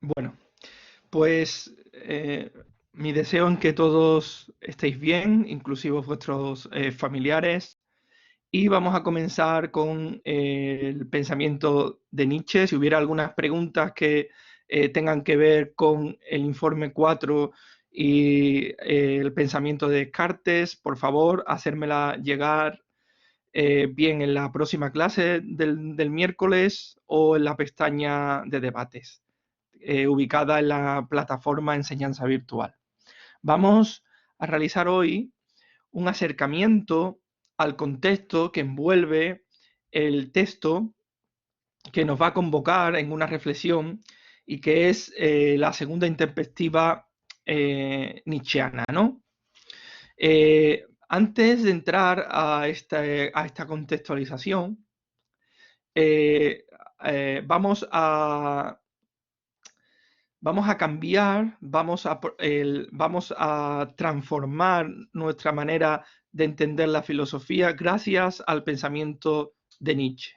Bueno, pues mi deseo en que todos estéis bien, inclusive vuestros familiares. Y vamos a comenzar con el pensamiento de Nietzsche. Si hubiera algunas preguntas que tengan que ver con el informe 4 y el pensamiento de Descartes, por favor, hacérmela llegar bien en la próxima clase del miércoles o en la pestaña de debates, ubicada en la plataforma Enseñanza Virtual. Vamos a realizar hoy un acercamiento al contexto que envuelve el texto que nos va a convocar en una reflexión y que es la segunda introspectiva nietzscheana, ¿no? Antes de entrar a esta contextualización, eh, vamos a cambiar, vamos a transformar nuestra manera de entender la filosofía gracias al pensamiento de Nietzsche.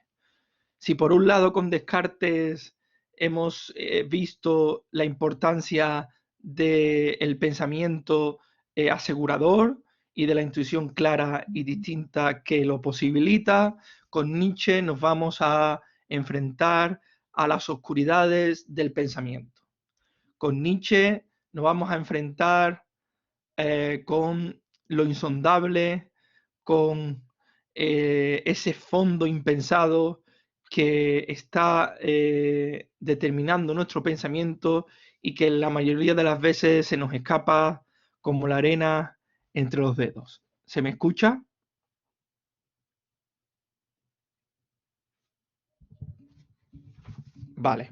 Si por un lado con Descartes hemos visto la importancia del pensamiento asegurador y de la intuición clara y distinta que lo posibilita, con Nietzsche nos vamos a enfrentar a las oscuridades del pensamiento. Con Nietzsche nos vamos a enfrentar con lo insondable, con ese fondo impensado que está determinando nuestro pensamiento y que la mayoría de las veces se nos escapa como la arena entre los dedos. ¿Se me escucha? Vale.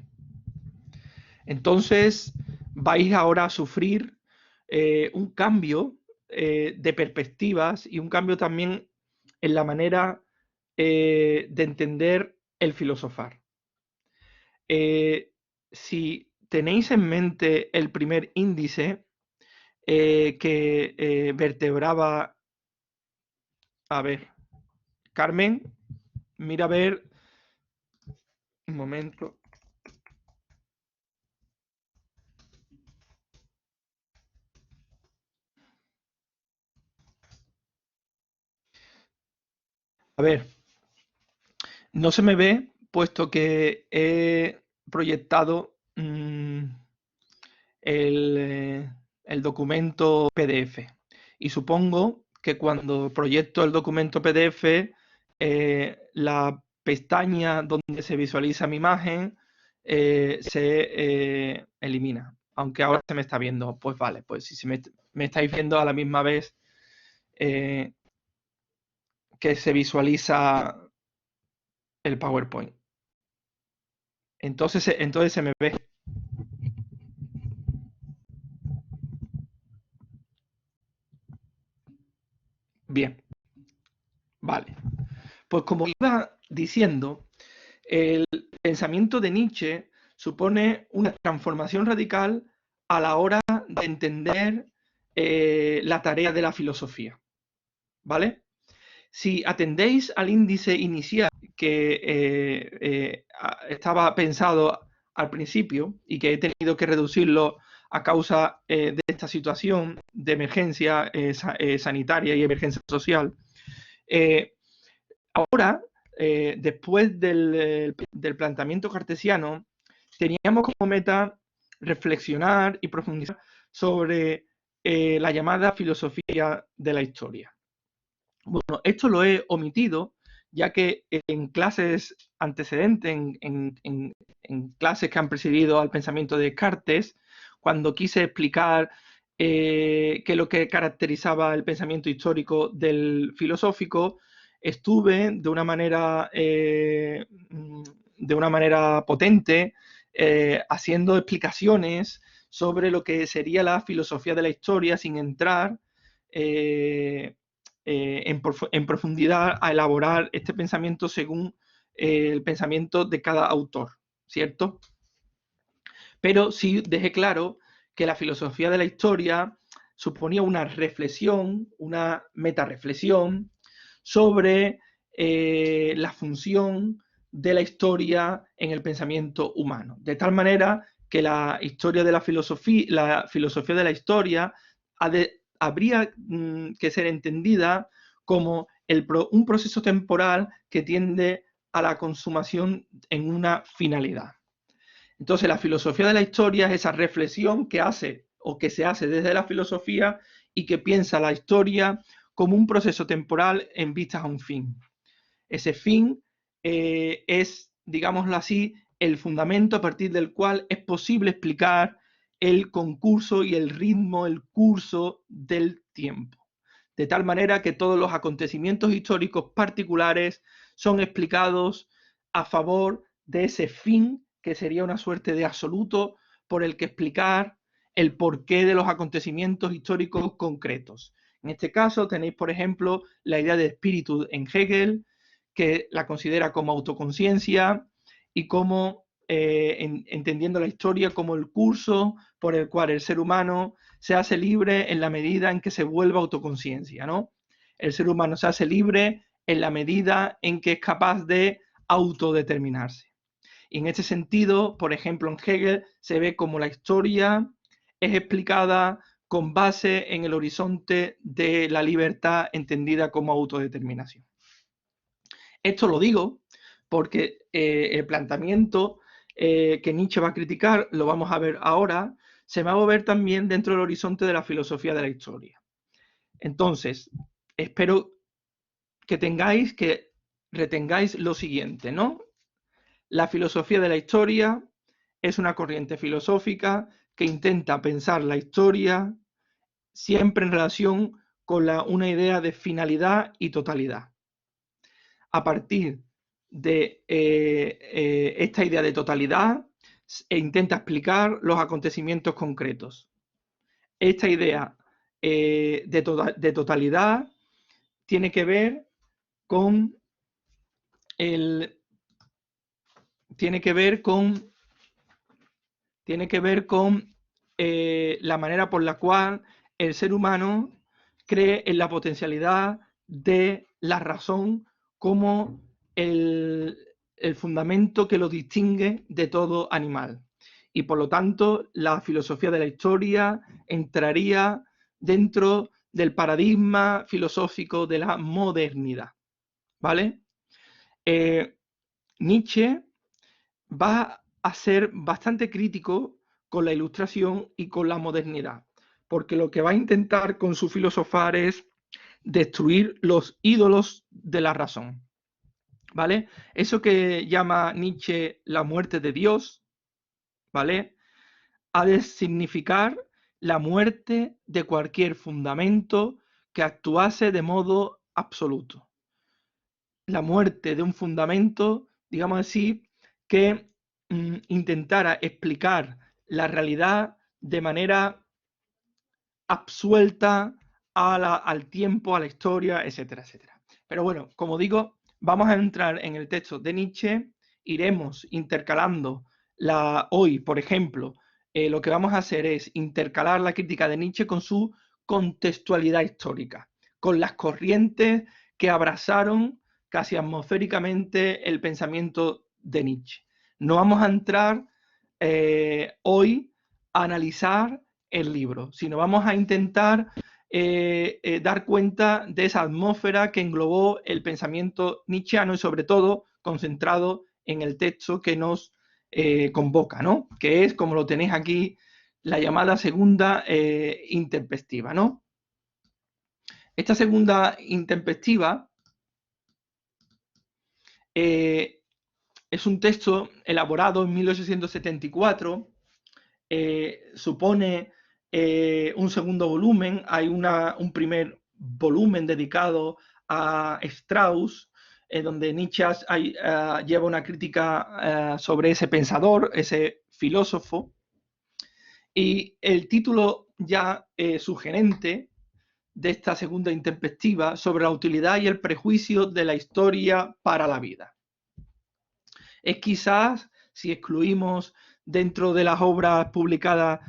Entonces vais ahora a sufrir un cambio de perspectivas y un cambio también en la manera de entender el filosofar. Si tenéis en mente el primer índice que vertebraba, a ver, Carmen, mira a ver, un momento, a ver, no se me ve puesto que he proyectado el documento PDF. Y supongo que cuando proyecto el documento PDF, la pestaña donde se visualiza mi imagen se elimina. Aunque ahora se me está viendo, pues vale, pues si me estáis viendo a la misma vez eh, que se visualiza el PowerPoint. Entonces se me ve. Bien, vale. Pues como iba diciendo, el pensamiento de Nietzsche supone una transformación radical a la hora de entender la tarea de la filosofía. ¿Vale? Si atendéis al índice inicial que estaba pensado al principio y que he tenido que reducirlo a causa de esta situación de emergencia sanitaria y emergencia social, eh, ahora, después del planteamiento cartesiano, teníamos como meta reflexionar y profundizar sobre la llamada filosofía de la historia. Bueno, esto lo he omitido, ya que en clases antecedentes, en clases que han precedido al pensamiento de Descartes, cuando quise explicar qué es lo que caracterizaba el pensamiento histórico del filosófico, estuve de una manera potente haciendo explicaciones sobre lo que sería la filosofía de la historia sin entrar en profundidad a elaborar este pensamiento según el pensamiento de cada autor, ¿cierto? Pero sí dejé claro que la filosofía de la historia suponía una reflexión, una metarreflexión sobre la función de la historia en el pensamiento humano. De tal manera que la historia de la filosofía de la historia habría que ser entendida como un proceso temporal que tiende a la consumación en una finalidad. Entonces, la filosofía de la historia es esa reflexión que hace o que se hace desde la filosofía y que piensa la historia como un proceso temporal en vistas a un fin. Ese fin es, digámoslo así, el fundamento a partir del cual es posible explicar el concurso y el ritmo, el curso del tiempo. De tal manera que todos los acontecimientos históricos particulares son explicados a favor de ese fin, que sería una suerte de absoluto por el que explicar el porqué de los acontecimientos históricos concretos. En este caso tenéis, por ejemplo, la idea de espíritu en Hegel, que la considera como autoconciencia y como entendiendo la historia como el curso por el cual el ser humano se hace libre en la medida en que se vuelva autoconciencia, ¿no? El ser humano se hace libre en la medida en que es capaz de autodeterminarse. Y en este sentido, por ejemplo, en Hegel se ve como la historia es explicada con base en el horizonte de la libertad entendida como autodeterminación. Esto lo digo porque el planteamiento que Nietzsche va a criticar, lo vamos a ver ahora, se va a ver también dentro del horizonte de la filosofía de la historia. Entonces, espero que retengáis lo siguiente, ¿no? La filosofía de la historia es una corriente filosófica que intenta pensar la historia siempre en relación con una idea de finalidad y totalidad. A partir de esta idea de totalidad intenta explicar los acontecimientos concretos. Esta idea de totalidad tiene que ver con la manera por la cual el ser humano cree en la potencialidad de la razón como el fundamento que lo distingue de todo animal. Y por lo tanto, la filosofía de la historia entraría dentro del paradigma filosófico de la modernidad. ¿Vale? Nietzsche va a ser bastante crítico con la Ilustración y con la modernidad, porque lo que va a intentar con su filosofar es destruir los ídolos de la razón. ¿Vale? Eso que llama Nietzsche la muerte de Dios, ¿vale? Ha de significar la muerte de cualquier fundamento que actuase de modo absoluto. La muerte de un fundamento, digamos así, que intentara explicar la realidad de manera absuelta al tiempo, a la historia, etcétera, etcétera. Pero bueno, como digo, vamos a entrar en el texto de Nietzsche, iremos intercalando hoy, por ejemplo, lo que vamos a hacer es intercalar la crítica de Nietzsche con su contextualidad histórica, con las corrientes que abrazaron casi atmosféricamente el pensamiento de Nietzsche. No vamos a entrar hoy a analizar el libro, sino vamos a intentar dar cuenta de esa atmósfera que englobó el pensamiento nietzscheano y sobre todo concentrado en el texto que nos convoca, ¿no? Que es, como lo tenéis aquí, la llamada segunda intempestiva, ¿no? Esta segunda intempestiva es un texto elaborado en 1874, supone un segundo volumen, hay un primer volumen dedicado a Strauss, donde Nietzsche lleva una crítica sobre ese pensador, ese filósofo, y el título ya sugerente de esta segunda intempestiva sobre la utilidad y el prejuicio de la historia para la vida. Es quizás, si excluimos dentro de las obras publicadas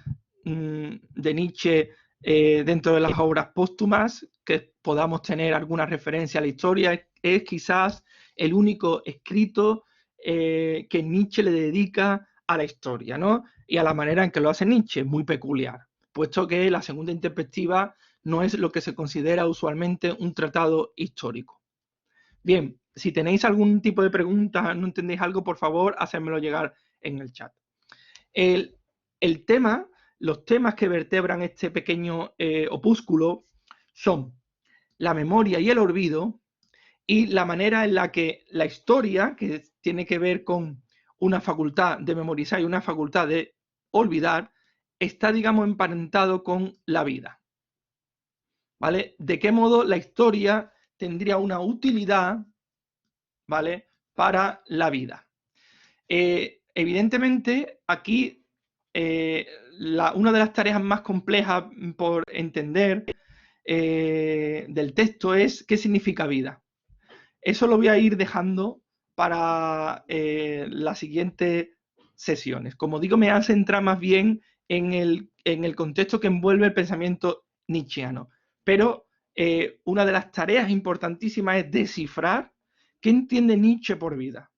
de Nietzsche, dentro de las obras póstumas, que podamos tener alguna referencia a la historia, es quizás el único escrito que Nietzsche le dedica a la historia, ¿no? Y a la manera en que lo hace Nietzsche, muy peculiar, puesto que la segunda perspectiva no es lo que se considera usualmente un tratado histórico. Bien, si tenéis algún tipo de pregunta, no entendéis algo, por favor, hacérmelo llegar en el chat. Los temas que vertebran este pequeño opúsculo son la memoria y el olvido, y la manera en la que la historia, que tiene que ver con una facultad de memorizar y una facultad de olvidar, está, digamos, emparentado con la vida. ¿Vale? ¿De qué modo la historia tendría una utilidad, ¿vale?, para la vida? Evidentemente, aquí una de las tareas más complejas por entender del texto es qué significa vida. Eso lo voy a ir dejando para las siguientes sesiones. Como digo, me voy a centrar más bien en el contexto que envuelve el pensamiento nietzscheano. Pero una de las tareas importantísimas es descifrar qué entiende Nietzsche por vida.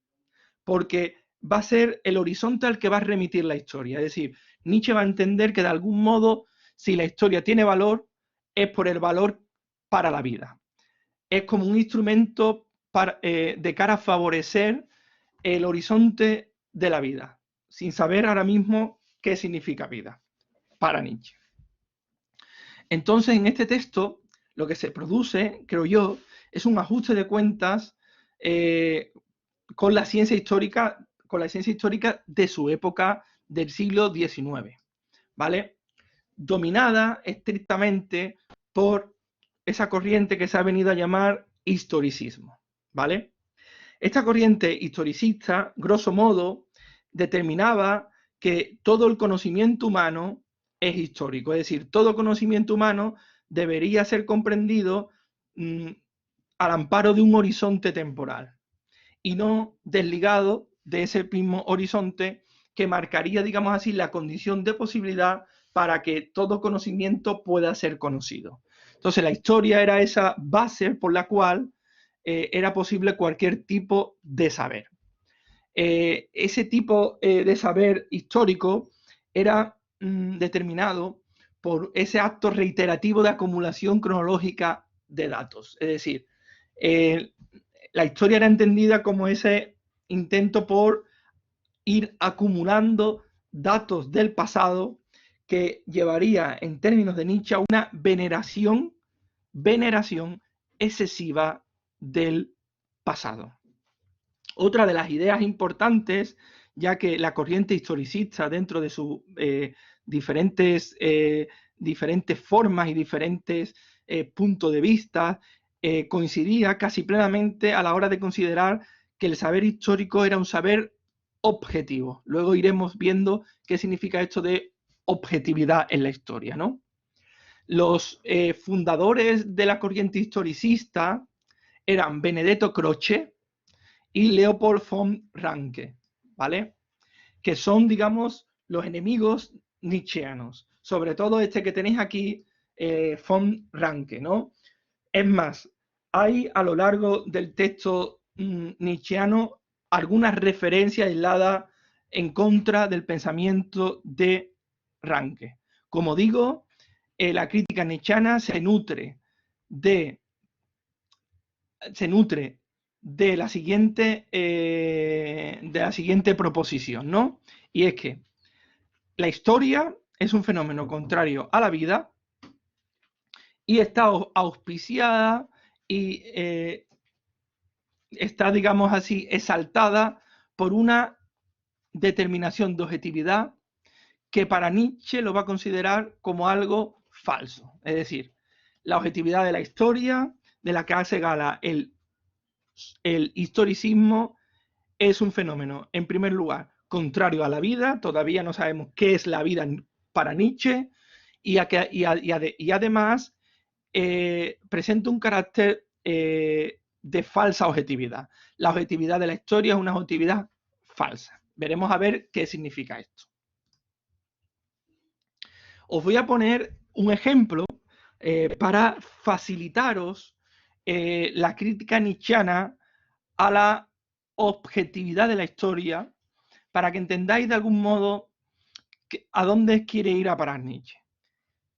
Porque va a ser el horizonte al que va a remitir la historia. Es decir, Nietzsche va a entender que de algún modo, si la historia tiene valor, es por el valor para la vida. Es como un instrumento de cara a favorecer el horizonte de la vida, sin saber ahora mismo qué significa vida para Nietzsche. Entonces, en este texto, lo que se produce, creo yo, es un ajuste de cuentas con la ciencia histórica de su época, del siglo XIX, ¿vale? Dominada estrictamente por esa corriente que se ha venido a llamar historicismo, ¿vale? Esta corriente historicista, grosso modo, determinaba que todo el conocimiento humano es histórico, es decir, todo conocimiento humano debería ser comprendido al amparo de un horizonte temporal y no desligado de ese mismo horizonte que marcaría, digamos así, la condición de posibilidad para que todo conocimiento pueda ser conocido. Entonces, la historia era esa base por la cual era posible cualquier tipo de saber. Ese tipo de saber histórico era determinado por ese acto reiterativo de acumulación cronológica de datos. Es decir, la historia era entendida como ese intento por ir acumulando datos del pasado que llevaría, en términos de Nietzsche, a una veneración excesiva del pasado. Otra de las ideas importantes, ya que la corriente historicista, dentro de sus diferentes formas y diferentes puntos de vista, coincidía casi plenamente a la hora de considerar que el saber histórico era un saber objetivo. Luego iremos viendo qué significa esto de objetividad en la historia, ¿no? Los fundadores de la corriente historicista eran Benedetto Croce y Leopold von Ranke, ¿vale? Que son, digamos, los enemigos nietzscheanos. Sobre todo este que tenéis aquí, von Ranke, ¿no? Es más, hay a lo largo del texto nietzscheano algunas referencias aisladas en contra del pensamiento de Ranke. Como digo, la crítica nietzscheana se nutre de la siguiente proposición, ¿no? Y es que la historia es un fenómeno contrario a la vida y está auspiciada y está, digamos así, exaltada por una determinación de objetividad que para Nietzsche lo va a considerar como algo falso. Es decir, la objetividad de la historia, de la que hace gala el historicismo, es un fenómeno, en primer lugar, contrario a la vida. Todavía no sabemos qué es la vida para Nietzsche, y además presenta un carácter de falsa objetividad. La objetividad de la historia es una objetividad falsa. Veremos a ver qué significa esto. Os voy a poner un ejemplo para facilitaros la crítica nietzscheana a la objetividad de la historia para que entendáis de algún modo a dónde quiere ir a parar Nietzsche.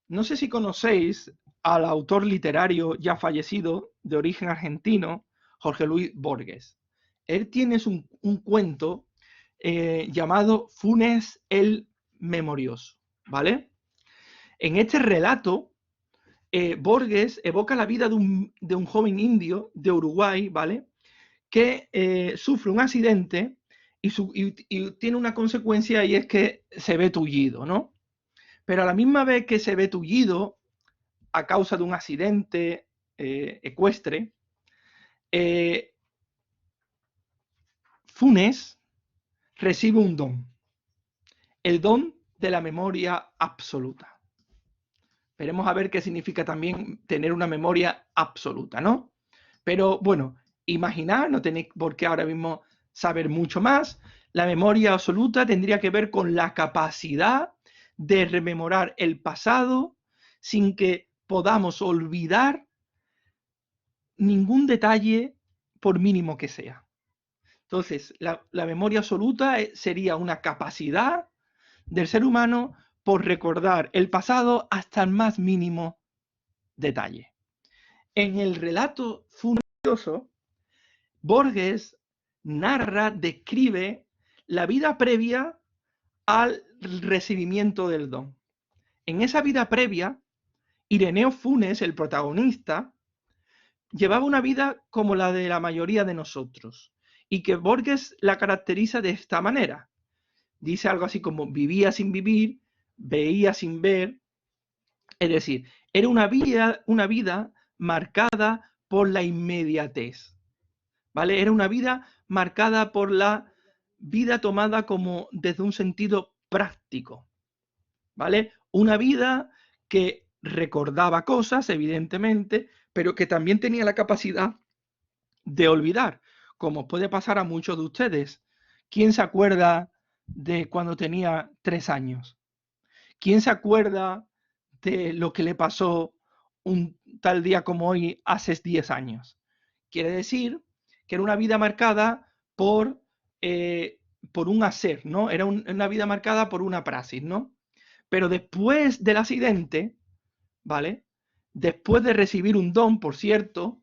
No sé si conocéis al autor literario ya fallecido, de origen argentino, Jorge Luis Borges. Él tiene un cuento llamado Funes el Memorioso, ¿vale? En este relato, Borges evoca la vida de un joven indio de Uruguay, ¿vale? Que sufre un accidente y tiene una consecuencia, y es que se ve tullido, ¿no? Pero a la misma vez que se ve tullido a causa de un accidente ecuestre, Funes recibe un don, el don de la memoria absoluta. Veremos a ver qué significa también tener una memoria absoluta, ¿no? Pero bueno, imaginar, no tenéis por qué ahora mismo saber mucho más. La memoria absoluta tendría que ver con la capacidad de rememorar el pasado sin que podamos olvidar ningún detalle, por mínimo que sea. Entonces, la memoria absoluta sería una capacidad del ser humano por recordar el pasado hasta el más mínimo detalle. En el relato Funes, Borges narra, describe la vida previa al recibimiento del don. En esa vida previa, Ireneo Funes, el protagonista, llevaba una vida como la de la mayoría de nosotros, y que Borges la caracteriza de esta manera. Dice algo así como: vivía sin vivir, veía sin ver. Es decir, era una vida marcada por la inmediatez, ¿vale? Era una vida marcada por la vida tomada como desde un sentido práctico, ¿vale? Una vida que recordaba cosas, evidentemente, pero que también tenía la capacidad de olvidar, como puede pasar a muchos de ustedes. ¿Quién se acuerda de cuando tenía 3 años? ¿Quién se acuerda de lo que le pasó un tal día como hoy hace 10 años? Quiere decir que era una vida marcada por un hacer, ¿no? Era una vida marcada por una praxis, ¿no? Pero después del accidente, ¿vale? Después de recibir un don, por cierto,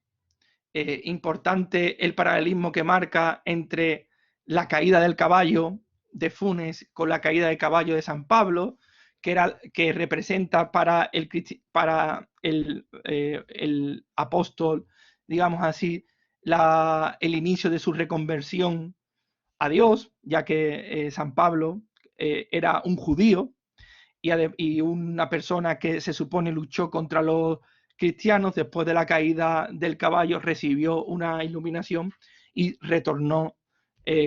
importante el paralelismo que marca entre la caída del caballo de Funes con la caída del caballo de San Pablo, que representa para el apóstol, digamos así, el inicio de su reconversión a Dios, ya que San Pablo era un judío y una persona que se supone luchó contra los cristianos. Después de la caída del caballo recibió una iluminación y retornó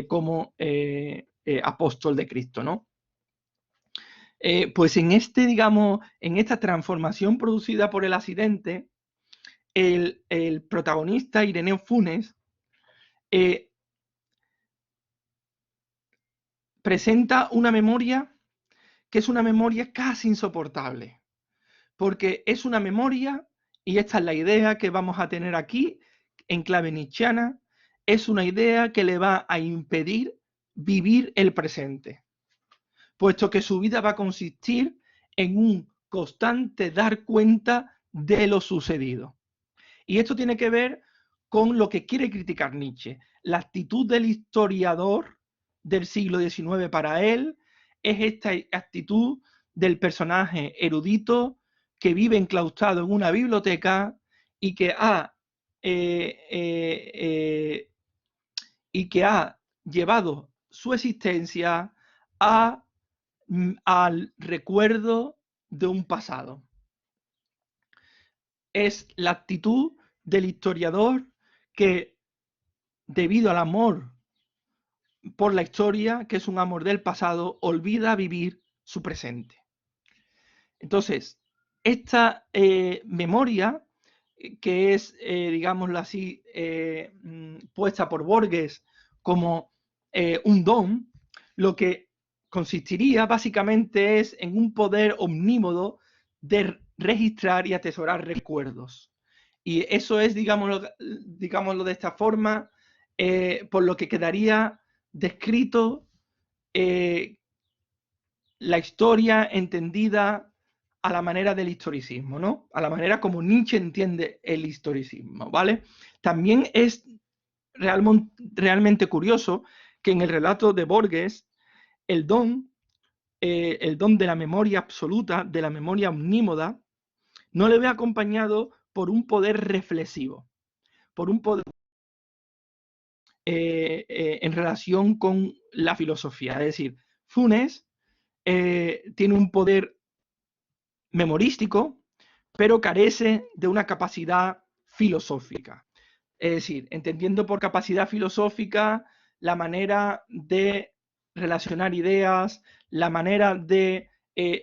como apóstol de Cristo, ¿no? Pues en esta transformación producida por el accidente, el protagonista, Ireneo Funes, presenta una memoria que es una memoria casi insoportable, porque es una memoria, y esta es la idea que vamos a tener aquí en clave nietzscheana, es una idea que le va a impedir vivir el presente, puesto que su vida va a consistir en un constante dar cuenta de lo sucedido. Y esto tiene que ver con lo que quiere criticar Nietzsche. La actitud del historiador del siglo XIX para él es esta actitud del personaje erudito que vive enclaustrado en una biblioteca y que ha llevado su existencia al recuerdo de un pasado. Es la actitud del historiador que, debido al amor por la historia, que es un amor del pasado, olvida vivir su presente. Entonces, esta memoria, que es, digámoslo así, puesta por Borges como un don, lo que consistiría básicamente es en un poder omnímodo de registrar y atesorar recuerdos. Y eso es, digámoslo de esta forma, por lo que quedaría descrito la historia entendida a la manera del historicismo, ¿no? A la manera como Nietzsche entiende el historicismo, ¿vale? También es realmente curioso que en el relato de Borges el don de la memoria absoluta, de la memoria omnímoda, no le ve acompañado por un poder reflexivo, por un poder en relación con la filosofía. Es decir, Funes tiene un poder memorístico, pero carece de una capacidad filosófica. Es decir, entendiendo por capacidad filosófica la manera de relacionar ideas, la manera de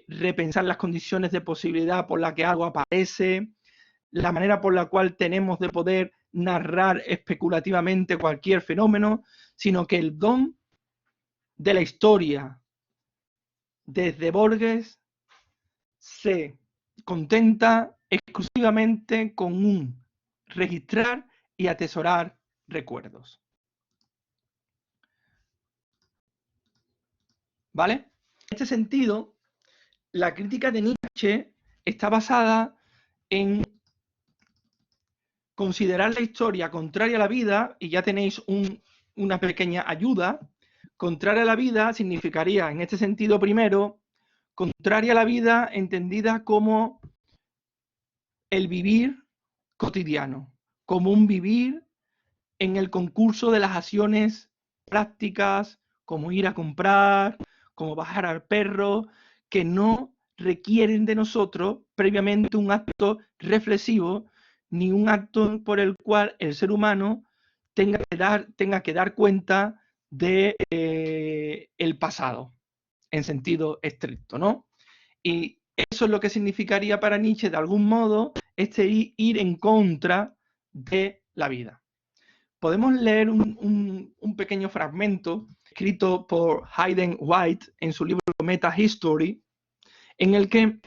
repensar las condiciones de posibilidad por la que algo aparece, la manera por la cual tenemos de poder narrar especulativamente cualquier fenómeno, sino que el don de la historia desde Borges se contenta exclusivamente con un registrar y atesorar recuerdos. ¿Vale? En este sentido, la crítica de Nietzsche está basada en considerar la historia contraria a la vida, y ya tenéis una pequeña ayuda. Contraria a la vida significaría, en este sentido primero, contraria a la vida entendida como el vivir cotidiano, como un vivir en el concurso de las acciones prácticas, como ir a comprar, como bajar al perro, que no requieren de nosotros previamente un acto reflexivo, ni un acto por el cual el ser humano tenga que dar cuenta de el pasado, en sentido estricto, ¿no? Y eso es lo que significaría para Nietzsche, de algún modo, este ir en contra de la vida. Podemos leer un pequeño fragmento escrito por Hayden White en su libro Meta History, en el que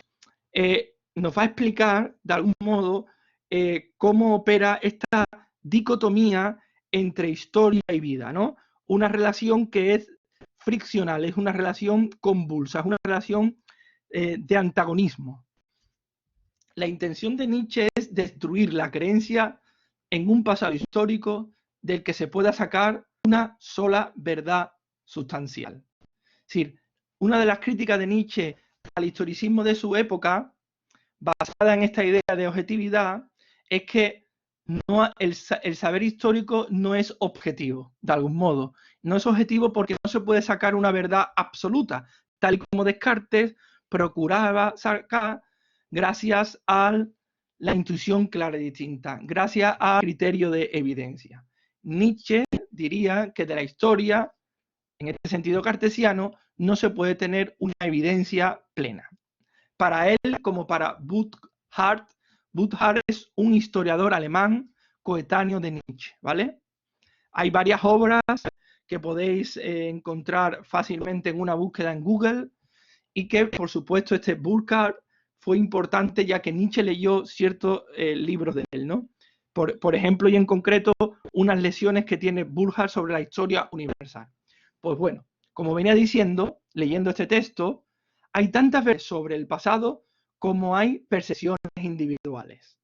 nos va a explicar, de algún modo, cómo opera esta dicotomía entre historia y vida, ¿no? Una relación que es friccional, es una relación convulsa, es una relación de antagonismo. La intención de Nietzsche es destruir la creencia en un pasado histórico del que se pueda sacar una sola verdad sustancial. Es decir, una de las críticas de Nietzsche al historicismo de su época, basada en esta idea de objetividad, es que el saber histórico no es objetivo, de algún modo. No es objetivo porque no se puede sacar una verdad absoluta, tal y como Descartes procuraba sacar gracias a la intuición clara y distinta, gracias al criterio de evidencia. Nietzsche diría que de la historia, en este sentido cartesiano, no se puede tener una evidencia plena. Para él, como para Burckhardt es un historiador alemán coetáneo de Nietzsche, ¿vale? Hay varias obras que podéis encontrar fácilmente en una búsqueda en Google y que, por supuesto, este Burckhardt fue importante ya que Nietzsche leyó ciertos libros de él, ¿no? Por ejemplo, y en concreto, unas lecciones que tiene Burckhardt sobre la historia universal. Pues bueno, como venía diciendo, leyendo este texto, hay tantas veces sobre el pasado como hay percepciones individuales.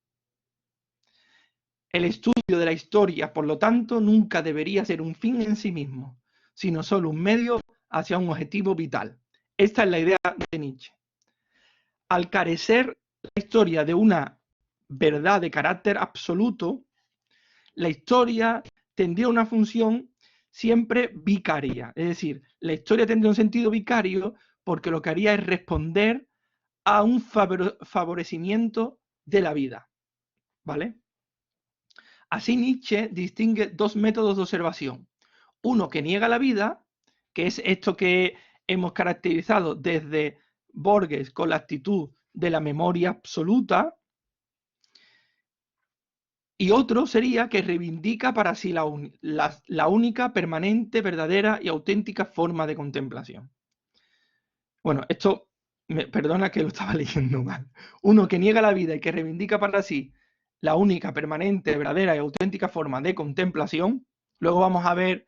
El estudio de la historia, por lo tanto, nunca debería ser un fin en sí mismo, sino solo un medio hacia un objetivo vital. Esta es la idea de Nietzsche. Al carecer la historia de una verdad de carácter absoluto, la historia tendría una función siempre vicaria. Es decir, la historia tendría un sentido vicario porque lo que haría es responder a un favorecimiento de la vida. ¿Vale? Así Nietzsche distingue dos métodos de observación. Uno que niega la vida, que es esto que hemos caracterizado desde Borges con la actitud de la memoria absoluta, y otro sería que reivindica para sí la única, permanente, verdadera y auténtica forma de contemplación. Bueno, esto, perdona que lo estaba leyendo mal. Uno que niega la vida y que reivindica para sí la única, permanente, verdadera y auténtica forma de contemplación, Luego vamos a ver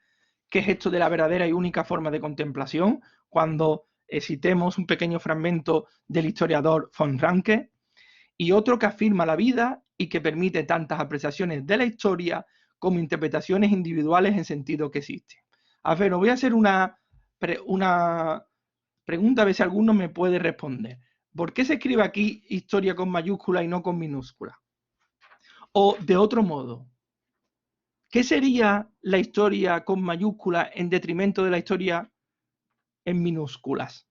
qué es esto de la verdadera y única forma de contemplación, cuando citemos un pequeño fragmento del historiador von Ranke, y otro que afirma la vida y que permite tantas apreciaciones de la historia como interpretaciones individuales en sentido que existen. A ver, os voy a hacer una pregunta, a ver si alguno me puede responder. ¿Por qué se escribe aquí historia con mayúscula y no con minúscula? O de otro modo, ¿qué sería la historia con mayúscula en detrimento de la historia en minúsculas?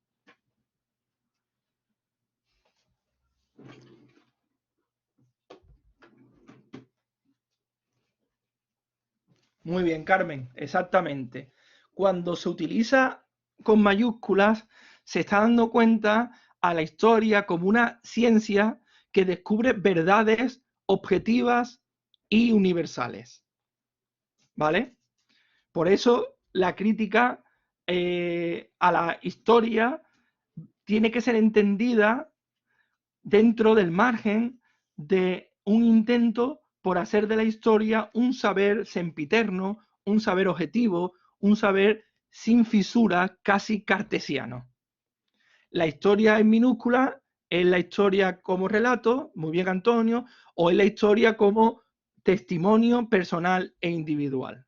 Muy bien, Carmen, exactamente. Cuando se utiliza con mayúsculas, se está dando cuenta a la historia como una ciencia que descubre verdades objetivas y universales. ¿Vale? Por eso la crítica a la historia tiene que ser entendida dentro del margen de un intento por hacer de la historia un saber sempiterno, un saber objetivo, un saber sin fisuras, casi cartesiano. La historia en minúscula es la historia como relato, muy bien Antonio, o es la historia como testimonio personal e individual,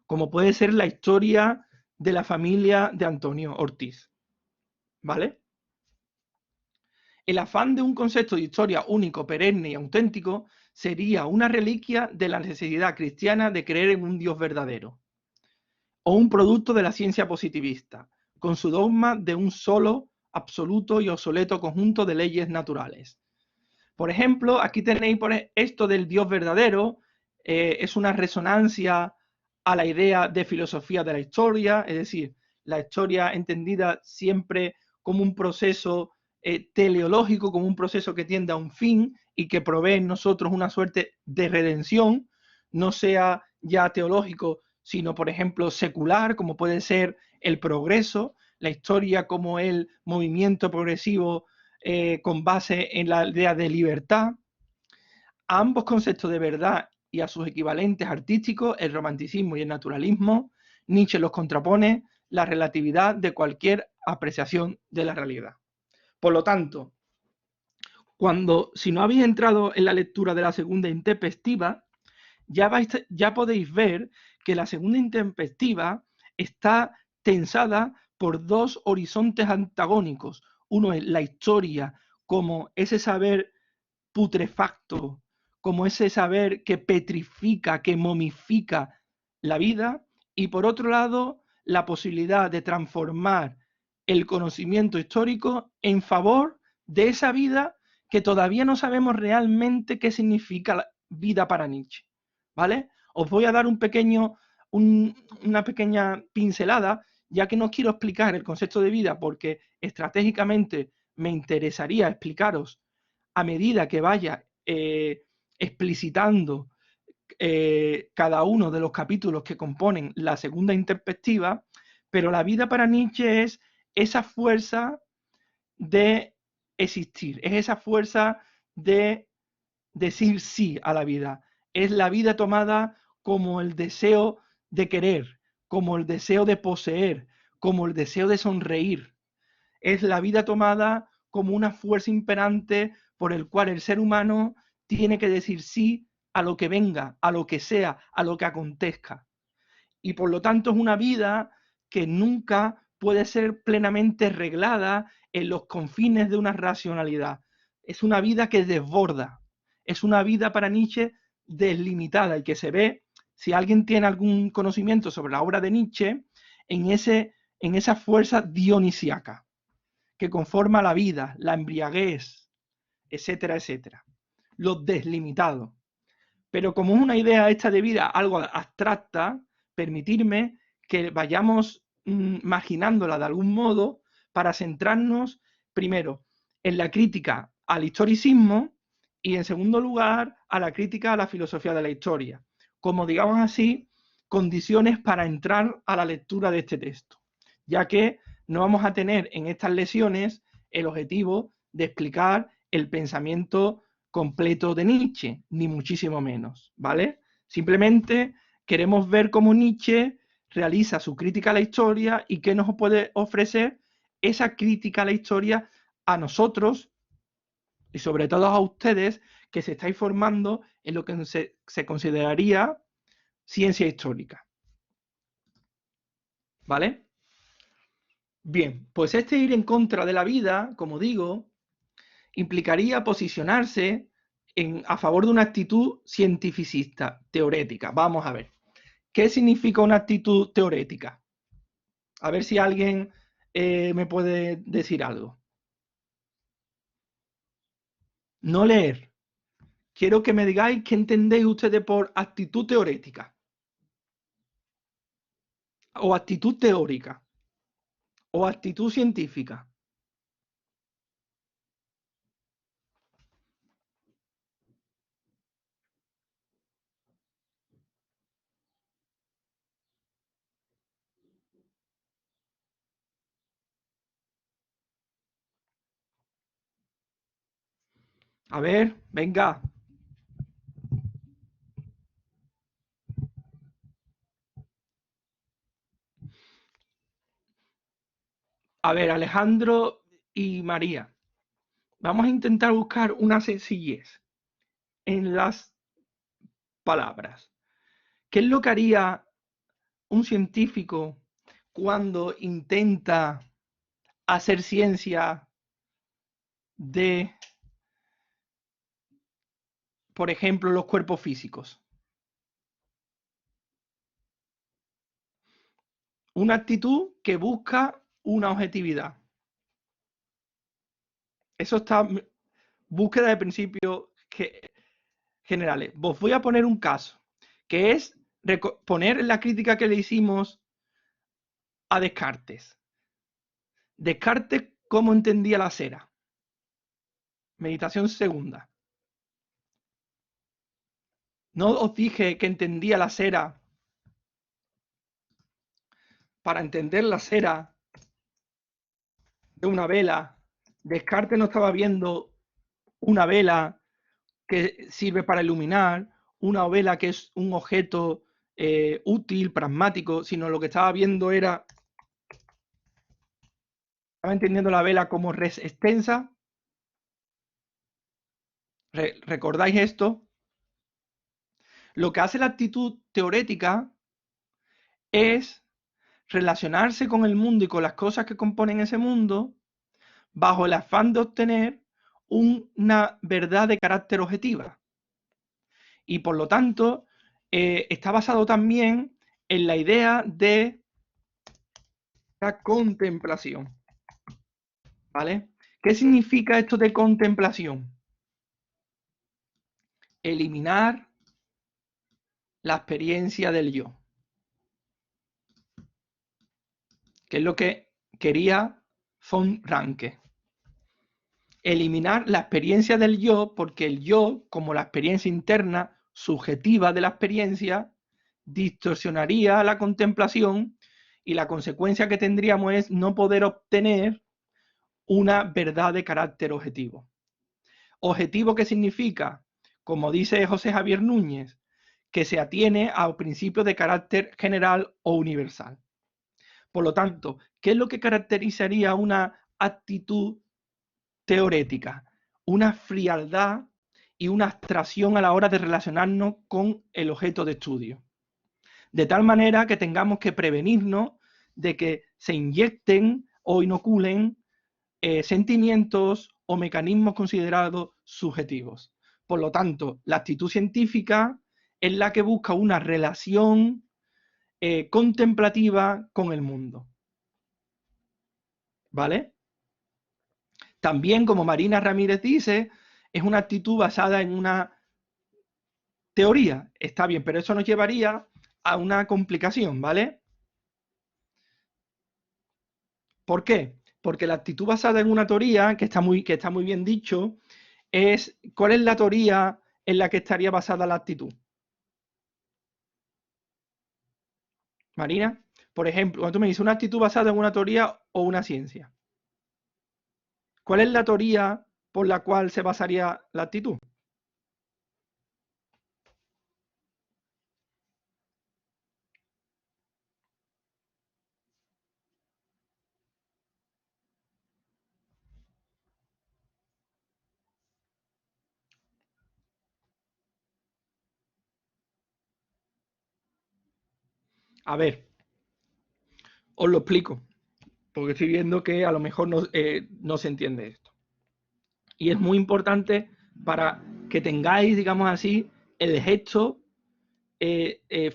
como puede ser la historia de la familia de Antonio Ortiz. ¿Vale? El afán de un concepto de historia único, perenne y auténtico sería una reliquia de la necesidad cristiana de creer en un Dios verdadero, o un producto de la ciencia positivista, con su dogma de un solo, absoluto y obsoleto conjunto de leyes naturales. Por ejemplo, aquí tenéis esto del Dios verdadero, es una resonancia a la idea de filosofía de la historia, es decir, la historia entendida siempre como un proceso teleológico, como un proceso que tiende a un fin y que provee en nosotros una suerte de redención, no sea ya teológico, sino, por ejemplo, secular, como puede ser el progreso, la historia como el movimiento progresivo con base en la idea de libertad. A ambos conceptos de verdad y a sus equivalentes artísticos, el romanticismo y el naturalismo, Nietzsche los contrapone la relatividad de cualquier apreciación de la realidad. Por lo tanto, si no habéis entrado en la lectura de la segunda intempestiva, ya podéis ver que la segunda intempestiva está tensada por dos horizontes antagónicos. Uno es la historia como ese saber putrefacto, como ese saber que petrifica, que momifica la vida, y por otro lado, la posibilidad de transformar el conocimiento histórico en favor de esa vida que todavía no sabemos realmente qué significa la vida para Nietzsche. ¿Vale? Os voy a dar una pequeña pincelada, ya que no quiero explicar el concepto de vida porque estratégicamente me interesaría explicaros a medida que vaya explicitando cada uno de los capítulos que componen la segunda intempestiva, pero la vida para Nietzsche es esa fuerza de existir, es esa fuerza de decir sí a la vida, es la vida tomada como el deseo de querer, como el deseo de poseer, como el deseo de sonreír. Es la vida tomada como una fuerza imperante por el cual el ser humano tiene que decir sí a lo que venga, a lo que sea, a lo que acontezca. Y por lo tanto es una vida que nunca puede ser plenamente reglada en los confines de una racionalidad. Es una vida que desborda. Es una vida para Nietzsche deslimitada y que se ve, si alguien tiene algún conocimiento sobre la obra de Nietzsche, en esa fuerza dionisiaca que conforma la vida, la embriaguez, etcétera, etcétera. Lo deslimitado. Pero como es una idea esta de vida algo abstracta, permitirme que vayamos imaginándola de algún modo para centrarnos primero en la crítica al historicismo y en segundo lugar a la crítica a la filosofía de la historia, como digamos así, condiciones para entrar a la lectura de este texto, ya que no vamos a tener en estas lecciones el objetivo de explicar el pensamiento completo de Nietzsche, ni muchísimo menos, ¿vale? Simplemente Queremos ver cómo Nietzsche realiza su crítica a la historia y qué nos puede ofrecer esa crítica a la historia a nosotros y sobre todo a ustedes que se estáis formando en lo que se consideraría ciencia histórica. ¿Vale? Bien, pues este ir en contra de la vida, como digo, implicaría posicionarse a favor de una actitud cientificista, teorética. Vamos a ver. ¿Qué significa una actitud teorética? A ver si alguien me puede decir algo. No leer. Quiero que me digáis qué entendéis ustedes por actitud teorética. O actitud teórica. O actitud científica. A ver, venga. A ver, Alejandro y María. Vamos a intentar buscar una sencillez en las palabras. ¿Qué es lo que haría un científico cuando intenta hacer ciencia de, por ejemplo, los cuerpos físicos? Una actitud que busca una objetividad. Eso está, búsqueda de principios generales. Os voy a poner un caso, que es poner la crítica que le hicimos a Descartes. Descartes, ¿cómo entendía la cera? Meditación segunda. ¿No os dije que entendía la cera? Para entender la cera de una vela, Descartes no estaba viendo una vela que sirve para iluminar, una vela que es un objeto útil, pragmático, sino lo que estaba viendo era, estaba entendiendo la vela como res extensa. ¿Recordáis esto? Lo que hace la actitud teórica es relacionarse con el mundo y con las cosas que componen ese mundo bajo el afán de obtener una verdad de carácter objetiva. Y por lo tanto, está basado también en la idea de la contemplación. ¿Vale? ¿Qué significa esto de contemplación? Eliminar la experiencia del yo. Que es lo que quería von Ranke. Eliminar la experiencia del yo, porque el yo, como la experiencia interna subjetiva de la experiencia, distorsionaría la contemplación y la consecuencia que tendríamos es no poder obtener una verdad de carácter objetivo. ¿Objetivo qué significa? Como dice José Javier Núñez, que se atiene a principios de carácter general o universal. Por lo tanto, ¿qué es lo que caracterizaría una actitud teorética? Una frialdad y una abstracción a la hora de relacionarnos con el objeto de estudio. De tal manera que tengamos que prevenirnos de que se inyecten o inoculen sentimientos o mecanismos considerados subjetivos. Por lo tanto, la actitud científica es la que busca una relación contemplativa con el mundo. ¿Vale? También, como Marina Ramírez dice, es una actitud basada en una teoría. Está bien, pero eso nos llevaría a una complicación, ¿vale? ¿Por qué? Porque la actitud basada en una teoría, que está muy bien dicho, es ¿cuál es la teoría en la que estaría basada la actitud? Marina, por ejemplo, cuando tú me dices una actitud basada en una teoría o una ciencia, ¿cuál es la teoría por la cual se basaría la actitud? A ver, os lo explico, porque estoy viendo que a lo mejor no se entiende esto. Y es muy importante para que tengáis, digamos así, el gesto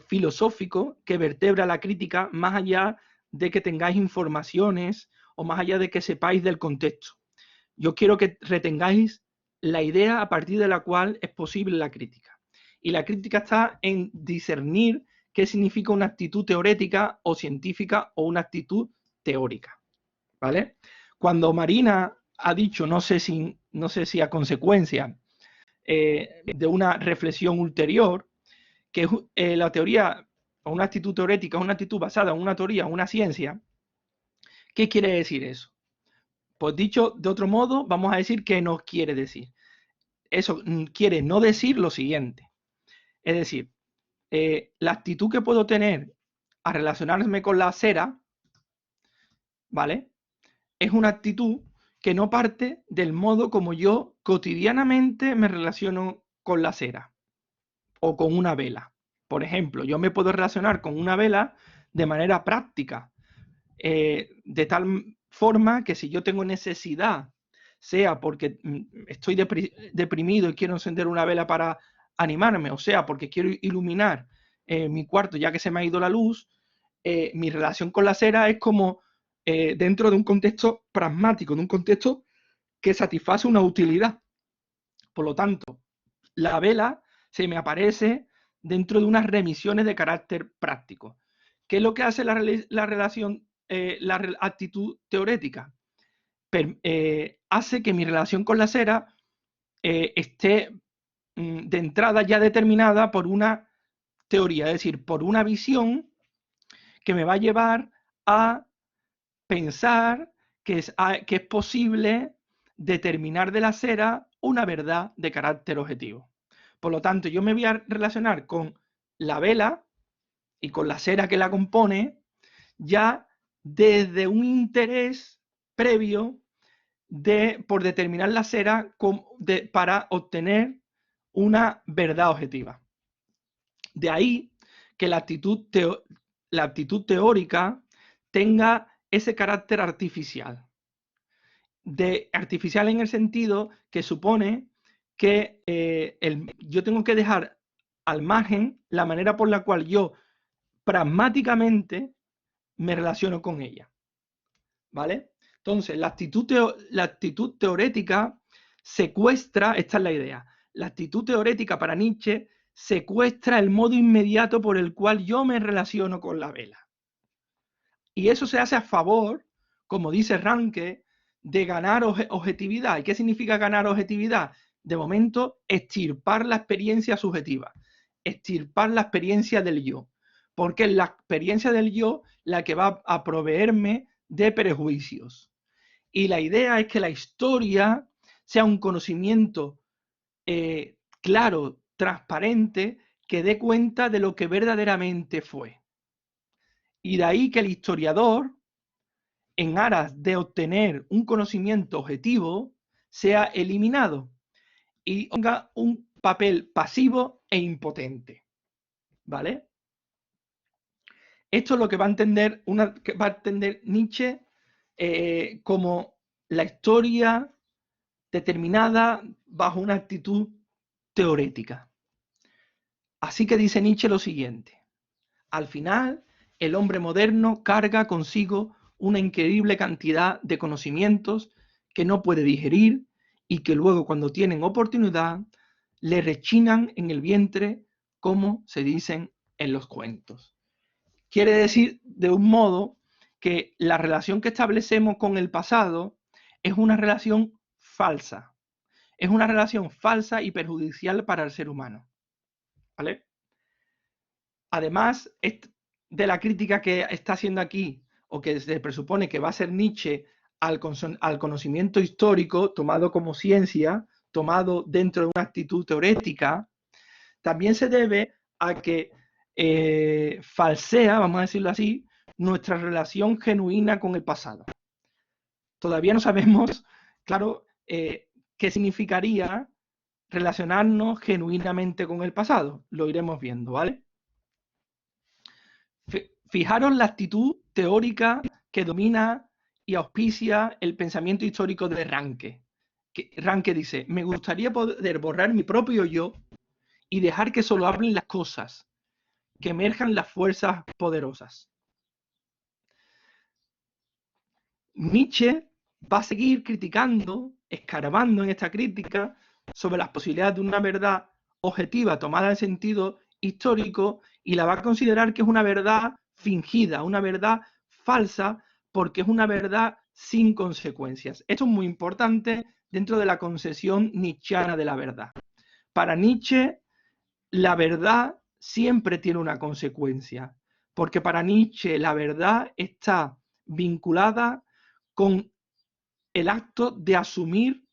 filosófico que vertebra la crítica, más allá de que tengáis informaciones o más allá de que sepáis del contexto. Yo quiero que retengáis la idea a partir de la cual es posible la crítica. Y la crítica está en discernir qué significa una actitud teórica o científica o una actitud teórica. ¿Vale? Cuando Marina ha dicho, no sé si a consecuencia de una reflexión ulterior, que la teoría o una actitud teórica es una actitud basada en una teoría o una ciencia, ¿qué quiere decir eso? Pues dicho de otro modo, vamos a decir qué nos quiere decir. Eso quiere no decir lo siguiente. Es decir, la actitud que puedo tener a relacionarme con la cera, ¿vale? Es una actitud que no parte del modo como yo cotidianamente me relaciono con la cera o con una vela. Por ejemplo, yo me puedo relacionar con una vela de manera práctica, de tal forma que si yo tengo necesidad, sea porque estoy deprimido y quiero encender una vela para animarme, o sea, porque quiero iluminar mi cuarto ya que se me ha ido la luz, mi relación con la cera es como dentro de un contexto pragmático, de un contexto que satisface una utilidad. Por lo tanto, la vela se me aparece dentro de unas remisiones de carácter práctico. ¿Qué es lo que hace la relación, la actitud teórica? Hace que mi relación con la cera esté de entrada ya determinada por una teoría, es decir, por una visión que me va a llevar a pensar que es posible determinar de la cera una verdad de carácter objetivo. Por lo tanto, yo me voy a relacionar con la vela y con la cera que la compone ya desde un interés previo por determinar la cera para obtener una verdad objetiva. De ahí que la actitud teórica tenga ese carácter artificial. Artificial en el sentido que supone que yo tengo que dejar al margen la manera por la cual yo pragmáticamente me relaciono con ella. ¿Vale? Entonces, la actitud teórica secuestra, esta es la idea, la actitud teórica para Nietzsche secuestra el modo inmediato por el cual yo me relaciono con la vela. Y eso se hace a favor, como dice Ranke, de ganar objetividad. ¿Y qué significa ganar objetividad? De momento, extirpar la experiencia subjetiva, extirpar la experiencia del yo, porque es la experiencia del yo la que va a proveerme de prejuicios. Y la idea es que la historia sea un conocimiento claro, transparente, que dé cuenta de lo que verdaderamente fue. Y de ahí que el historiador, en aras de obtener un conocimiento objetivo, sea eliminado y tenga un papel pasivo e impotente. ¿Vale? Esto es lo que va a entender, Nietzsche como la historia determinada bajo una actitud teórica. Así que dice Nietzsche lo siguiente: al final, el hombre moderno carga consigo una increíble cantidad de conocimientos que no puede digerir y que luego, cuando tienen oportunidad, le rechinan en el vientre, como se dicen en los cuentos. Quiere decir, de un modo, que la relación que establecemos con el pasado es una relación falsa. Es una relación falsa y perjudicial para el ser humano. ¿Vale? Además de la crítica que está haciendo aquí, o que se presupone que va a ser Nietzsche al conocimiento histórico, tomado como ciencia, tomado dentro de una actitud teórica, también se debe a que falsea, vamos a decirlo así, nuestra relación genuina con el pasado. Todavía no sabemos, claro, qué significaría relacionarnos genuinamente con el pasado. Lo iremos viendo, ¿vale? Fijaros la actitud teórica que domina y auspicia el pensamiento histórico de Ranke. Ranke dice, me gustaría poder borrar mi propio yo y dejar que solo hablen las cosas, que emerjan las fuerzas poderosas. Nietzsche va a seguir criticando, escarbando en esta crítica sobre las posibilidades de una verdad objetiva tomada en sentido histórico y la va a considerar que es una verdad fingida, una verdad falsa, porque es una verdad sin consecuencias. Esto es muy importante dentro de la concepción nietzscheana de la verdad. Para Nietzsche, la verdad siempre tiene una consecuencia, porque para Nietzsche la verdad está vinculada con el acto de asumir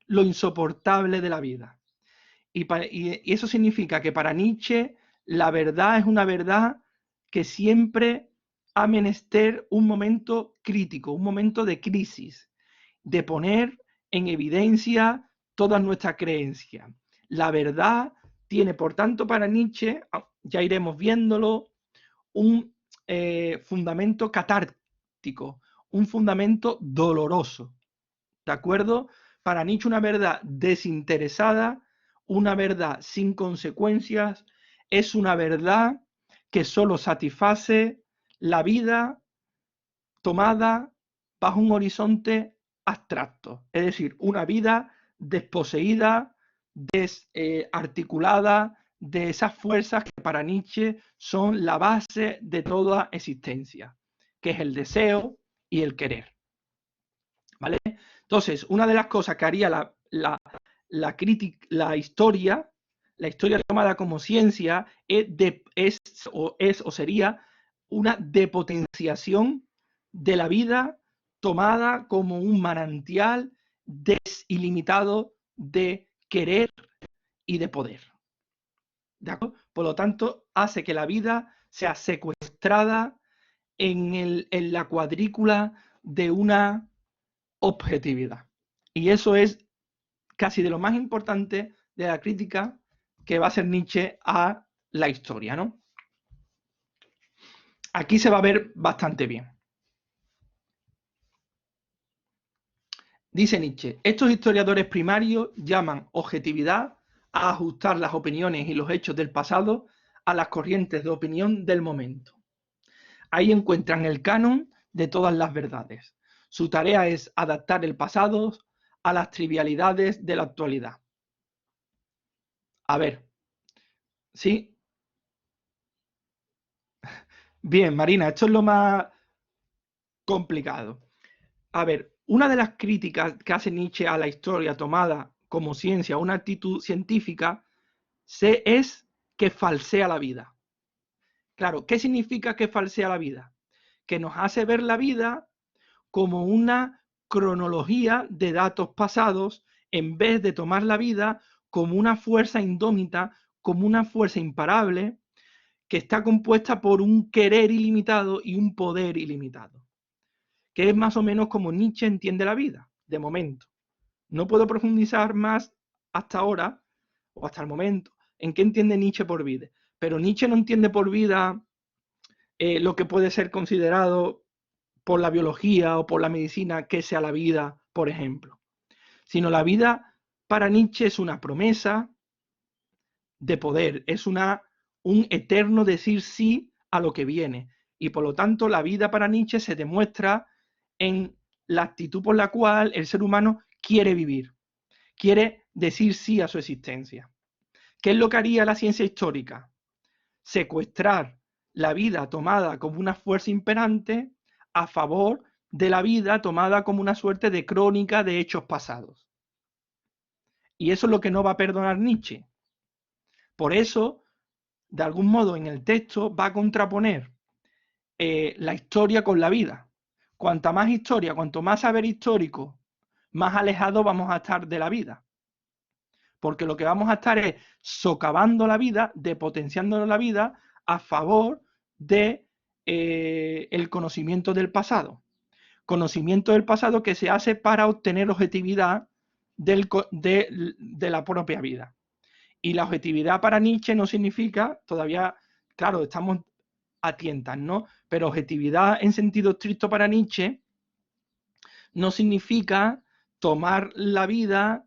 lo insoportable de la vida. Y eso significa que para Nietzsche la verdad es una verdad que siempre ha menester un momento crítico, un momento de crisis, de poner en evidencia todas nuestras creencias. La verdad tiene, por tanto, para Nietzsche, ya iremos viéndolo, un fundamento catártico, un fundamento doloroso. ¿De acuerdo? Para Nietzsche una verdad desinteresada, una verdad sin consecuencias, es una verdad que solo satisface la vida tomada bajo un horizonte abstracto, es decir, una vida desposeída, desarticulada de esas fuerzas que para Nietzsche son la base de toda existencia, que es el deseo y el querer. ¿Vale? Entonces, una de las cosas que haría la historia tomada como ciencia, sería una depotenciación de la vida tomada como un manantial desilimitado de querer y de poder. ¿De acuerdo? Por lo tanto, hace que la vida sea secuestrada en la cuadrícula de una objetividad. Y eso es casi de lo más importante de la crítica que va a hacer Nietzsche a la historia, ¿no? Aquí se va a ver bastante bien. Dice Nietzsche, estos historiadores primarios llaman objetividad a ajustar las opiniones y los hechos del pasado a las corrientes de opinión del momento. Ahí encuentran el canon de todas las verdades. Su tarea es adaptar el pasado a las trivialidades de la actualidad. A ver, ¿sí? Bien, Marina, esto es lo más complicado. A ver, una de las críticas que hace Nietzsche a la historia tomada como ciencia, una actitud científica, es que falsea la vida. Claro, ¿qué significa que falsea la vida? Que nos hace ver la vida como una cronología de datos pasados en vez de tomar la vida como una fuerza indómita, como una fuerza imparable que está compuesta por un querer ilimitado y un poder ilimitado, que es más o menos como Nietzsche entiende la vida, de momento. No puedo profundizar más hasta ahora, o hasta el momento, en qué entiende Nietzsche por vida. Pero Nietzsche no entiende por vida lo que puede ser considerado por la biología o por la medicina que sea la vida, por ejemplo. Sino la vida para Nietzsche es una promesa de poder, es un eterno decir sí a lo que viene. Y por lo tanto la vida para Nietzsche se demuestra en la actitud por la cual el ser humano quiere vivir, quiere decir sí a su existencia. ¿Qué es lo que haría la ciencia histórica? Secuestrar la vida tomada como una fuerza imperante a favor de la vida tomada como una suerte de crónica de hechos pasados. Y eso es lo que no va a perdonar Nietzsche. Por eso, de algún modo, en el texto va a contraponer la historia con la vida. Cuanta más historia, cuanto más saber histórico, más alejados vamos a estar de la vida. Porque lo que vamos a estar es socavando la vida, depotenciando la vida a favor de el conocimiento del pasado. Conocimiento del pasado que se hace para obtener objetividad de la propia vida. Y la objetividad para Nietzsche no significa, todavía, claro, estamos a tientas, ¿no? Pero objetividad en sentido estricto para Nietzsche no significa tomar la vida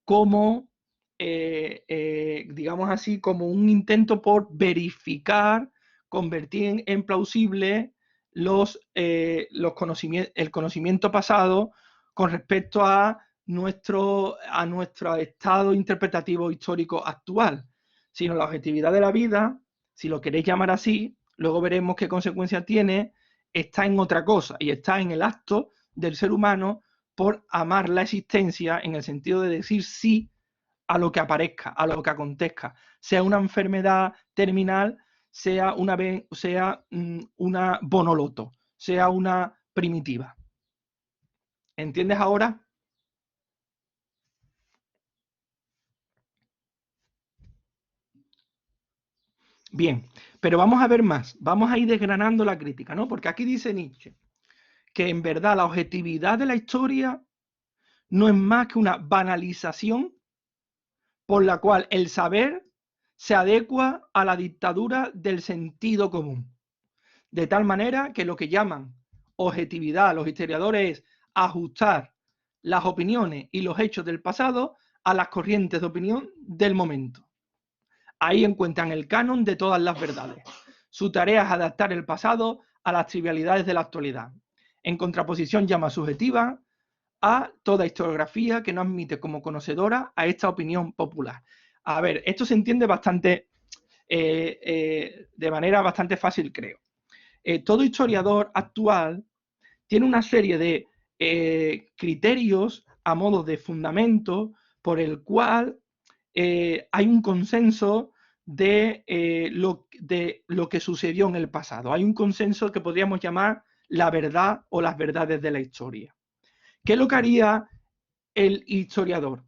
como, digamos así, como un intento por verificar, convertir en plausible el conocimiento pasado con respecto a nuestro estado interpretativo histórico actual, sino la objetividad de la vida, si lo queréis llamar así, luego veremos qué consecuencias tiene, está en otra cosa, y está en el acto del ser humano por amar la existencia en el sentido de decir sí a lo que aparezca, a lo que acontezca, sea una enfermedad terminal, sea una bonoloto, sea una primitiva. ¿Entiendes ahora? Bien, pero vamos a ver más, vamos a ir desgranando la crítica, ¿no? Porque aquí dice Nietzsche que en verdad la objetividad de la historia no es más que una banalización por la cual el saber se adecua a la dictadura del sentido común. De tal manera que lo que llaman objetividad los historiadores es ajustar las opiniones y los hechos del pasado a las corrientes de opinión del momento. Ahí encuentran el canon de todas las verdades. Su tarea es adaptar el pasado a las trivialidades de la actualidad. En contraposición llama subjetiva a toda historiografía que no admite como conocedora a esta opinión popular. A ver, esto se entiende bastante, de manera bastante fácil, creo. Todo historiador actual tiene una serie de criterios a modo de fundamento por el cual hay un consenso de lo que sucedió en el pasado. Hay un consenso que podríamos llamar la verdad o las verdades de la historia. ¿Qué es lo que haría el historiador?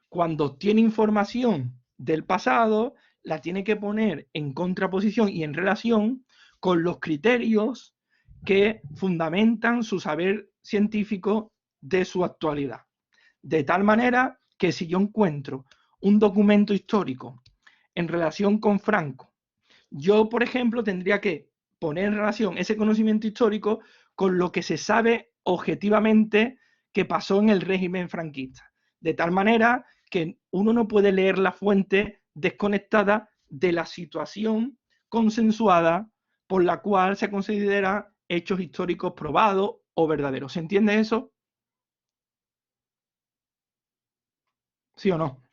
Cuando tiene información del pasado, la tiene que poner en contraposición y en relación con los criterios que fundamentan su saber científico de su actualidad. De tal manera que si yo encuentro un documento histórico en relación con Franco, yo, por ejemplo, tendría que poner en relación ese conocimiento histórico con lo que se sabe objetivamente que pasó en el régimen franquista. De tal manera que uno no puede leer la fuente desconectada de la situación consensuada por la cual se considera hechos históricos probados o verdaderos. ¿Se entiende eso? ¿Sí o no?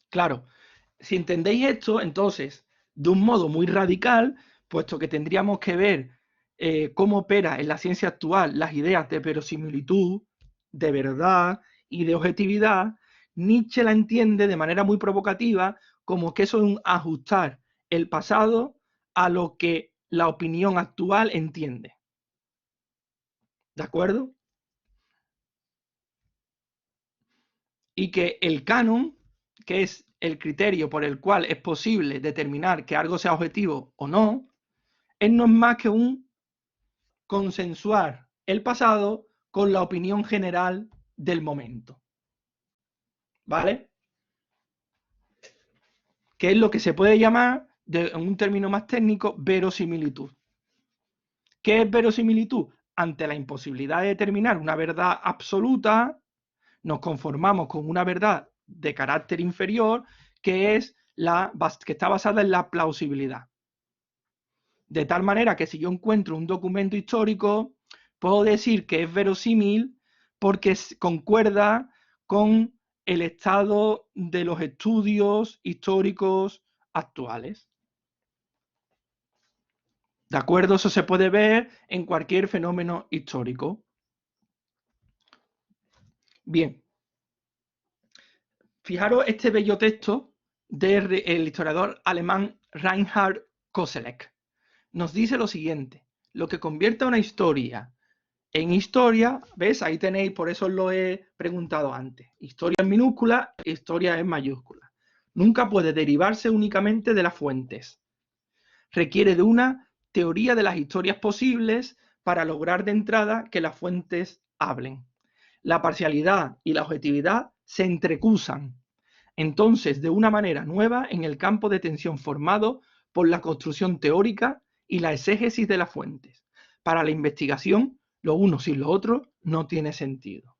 Claro, si entendéis esto, entonces, de un modo muy radical, puesto que tendríamos que ver cómo opera en la ciencia actual las ideas de verosimilitud, de verdad y de objetividad, Nietzsche la entiende de manera muy provocativa como que eso es un ajustar el pasado a lo que la opinión actual entiende. ¿De acuerdo? Y que el canon, que es el criterio por el cual es posible determinar que algo sea objetivo o no, no es más que un consensuar el pasado con la opinión general del momento. ¿Vale? Que es lo que se puede llamar, en un término más técnico, verosimilitud. ¿Qué es verosimilitud? Ante la imposibilidad de determinar una verdad absoluta, nos conformamos con una verdad de carácter inferior que está basada en la plausibilidad. De tal manera que si yo encuentro un documento histórico, puedo decir que es verosímil porque concuerda con el estado de los estudios históricos actuales. ¿De acuerdo? Eso se puede ver en cualquier fenómeno histórico. Bien. Fijaros este bello texto del historiador alemán Reinhard Koselleck. Nos dice lo siguiente: lo que convierte a una historia en historia, ¿ves? Ahí tenéis, por eso os lo he preguntado antes. Historia en minúscula, historia en mayúscula. Nunca puede derivarse únicamente de las fuentes. Requiere de una teoría de las historias posibles para lograr de entrada que las fuentes hablen. La parcialidad y la objetividad se entrecusan entonces de una manera nueva en el campo de tensión formado por la construcción teórica y la exégesis de las fuentes. Para la investigación, lo uno sin lo otro no tiene sentido.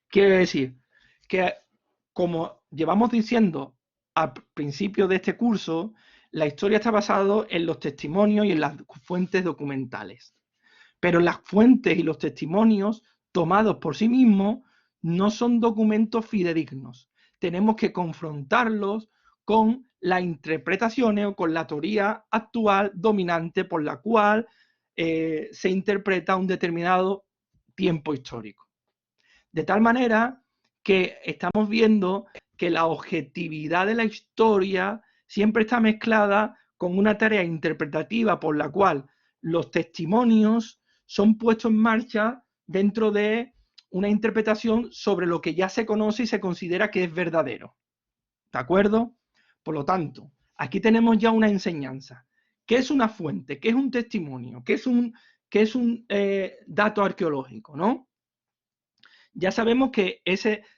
Quiere decir que, como llevamos diciendo al principio de este curso, la historia está basada en los testimonios y en las fuentes documentales. Pero las fuentes y los testimonios tomados por sí mismos no son documentos fidedignos. Tenemos que confrontarlos con las interpretaciones o con la teoría actual dominante por la cual se interpreta un determinado tiempo histórico. De tal manera que estamos viendo que la objetividad de la historia siempre está mezclada con una tarea interpretativa por la cual los testimonios son puestos en marcha dentro de una interpretación sobre lo que ya se conoce y se considera que es verdadero. ¿De acuerdo? Por lo tanto, aquí tenemos ya una enseñanza. ¿Qué es una fuente? ¿Qué es un testimonio? ¿Qué es un dato arqueológico? ¿No? Ya sabemos que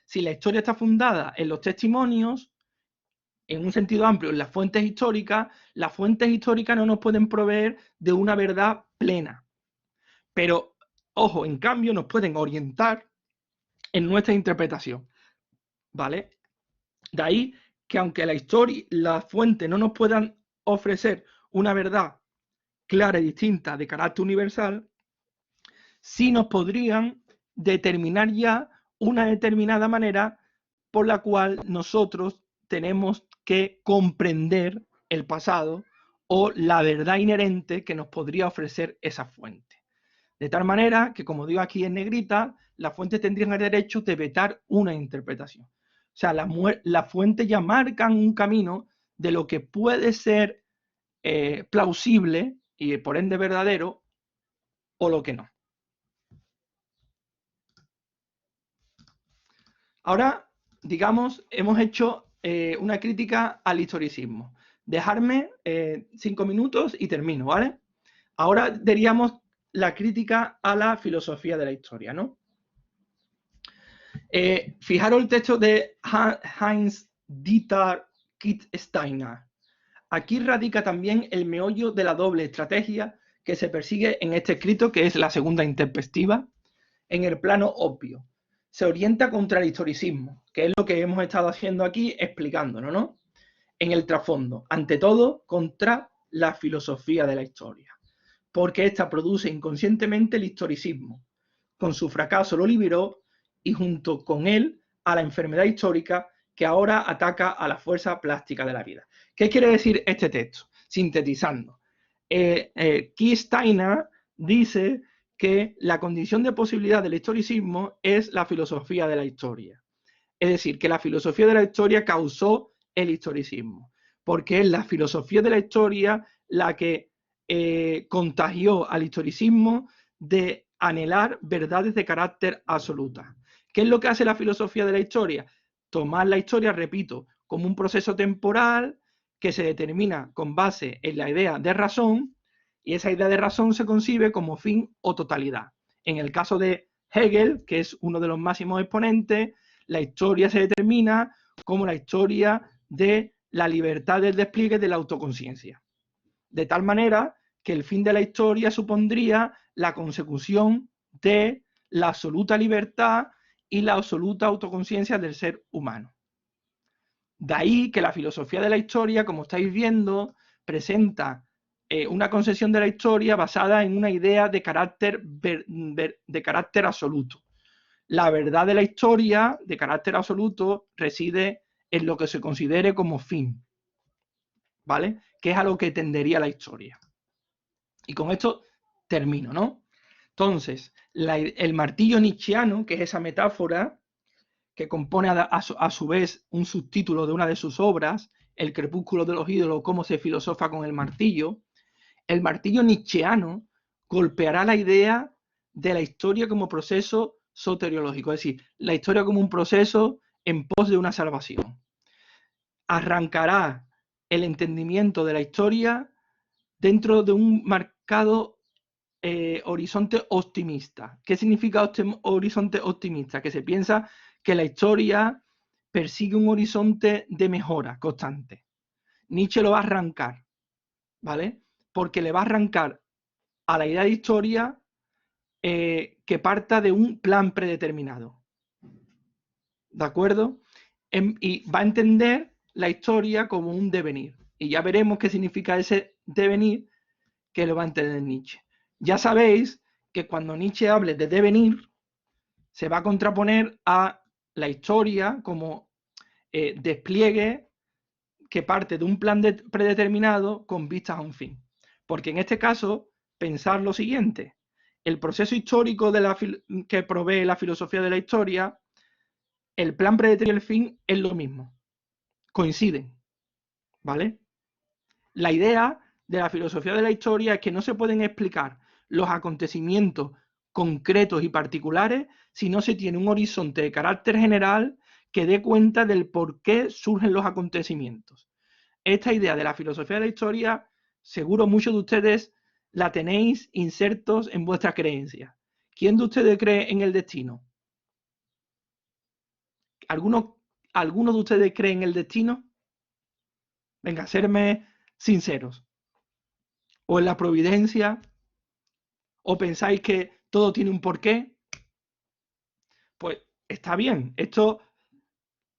si la historia está fundada en los testimonios, en un sentido amplio, en las fuentes históricas no nos pueden proveer de una verdad plena. Pero, ojo, en cambio nos pueden orientar en nuestra interpretación. ¿Vale? De ahí que aunque las fuentes no nos puedan ofrecer una verdad clara y distinta de carácter universal, sí nos podrían determinar ya una determinada manera por la cual nosotros tenemos que comprender el pasado o la verdad inherente que nos podría ofrecer esa fuente. De tal manera que, como digo aquí en negrita, las fuentes tendrían el derecho de vetar una interpretación. O sea, las fuentes ya marcan un camino de lo que puede ser plausible y por ende verdadero o lo que no. Ahora, digamos, hemos hecho una crítica al historicismo. Dejarme 5 minutos y termino, ¿vale? Ahora diríamos la crítica a la filosofía de la historia, ¿no? Fijaros el texto de Heinz-Dieter Kittsteiner. Aquí radica también el meollo de la doble estrategia que se persigue en este escrito, que es la segunda introspectiva, en el plano obvio. Se orienta contra el historicismo, que es lo que hemos estado haciendo aquí explicándonos, ¿no? En el trasfondo, ante todo, contra la filosofía de la historia, porque ésta produce inconscientemente el historicismo. Con su fracaso lo liberó y junto con él a la enfermedad histórica que ahora ataca a la fuerza plástica de la vida. ¿Qué quiere decir este texto? Sintetizando, Kittsteiner dice que la condición de posibilidad del historicismo es la filosofía de la historia. Es decir, que la filosofía de la historia causó el historicismo, porque es la filosofía de la historia la que contagió al historicismo de anhelar verdades de carácter absoluta. ¿Qué es lo que hace la filosofía de la historia? Tomar la historia, repito, como un proceso temporal que se determina con base en la idea de razón, y esa idea de razón se concibe como fin o totalidad. En el caso de Hegel, que es uno de los máximos exponentes, la historia se determina como la historia de la libertad del despliegue de la autoconciencia. De tal manera que el fin de la historia supondría la consecución de la absoluta libertad y la absoluta autoconciencia del ser humano. De ahí que la filosofía de la historia, como estáis viendo, presenta una concepción de la historia basada en una idea de carácter absoluto. La verdad de la historia, de carácter absoluto, reside en lo que se considere como fin, ¿vale? Que es a lo que tendería la historia. Y con esto termino, ¿no? Entonces, el martillo nietzscheano, que es esa metáfora que compone a su vez un subtítulo de una de sus obras, El crepúsculo de los ídolos, cómo se filosofa con el martillo nietzscheano golpeará la idea de la historia como proceso soteriológico, es decir, la historia como un proceso en pos de una salvación. Arrancará el entendimiento de la historia dentro de un marcado horizonte optimista. ¿Qué significa horizonte optimista? Que se piensa que la historia persigue un horizonte de mejora constante. Nietzsche lo va a arrancar. ¿vale? Porque le va a arrancar a la idea de historia que parta de un plan predeterminado, ¿de acuerdo? Y va a entender la historia como un devenir. Y ya veremos qué significa ese devenir que lo va a entender Nietzsche. Ya sabéis que cuando Nietzsche hable de devenir, se va a contraponer a la historia como despliegue que parte de un plan predeterminado con vistas a un fin. Porque en este caso, pensar lo siguiente, el proceso histórico que provee la filosofía de la historia, el plan predeterminado y el fin es lo mismo, coinciden, ¿vale? La idea de la filosofía de la historia es que no se pueden explicar los acontecimientos concretos y particulares si no se tiene un horizonte de carácter general que dé cuenta del por qué surgen los acontecimientos. Esta idea de la filosofía de la historia, seguro muchos de ustedes la tenéis insertos en vuestras creencias. ¿Quién de ustedes cree en el destino? ¿Alguno de ustedes cree en el destino? Venga, serme sinceros. ¿O en la providencia? ¿O pensáis que todo tiene un porqué? Pues está bien. Esto,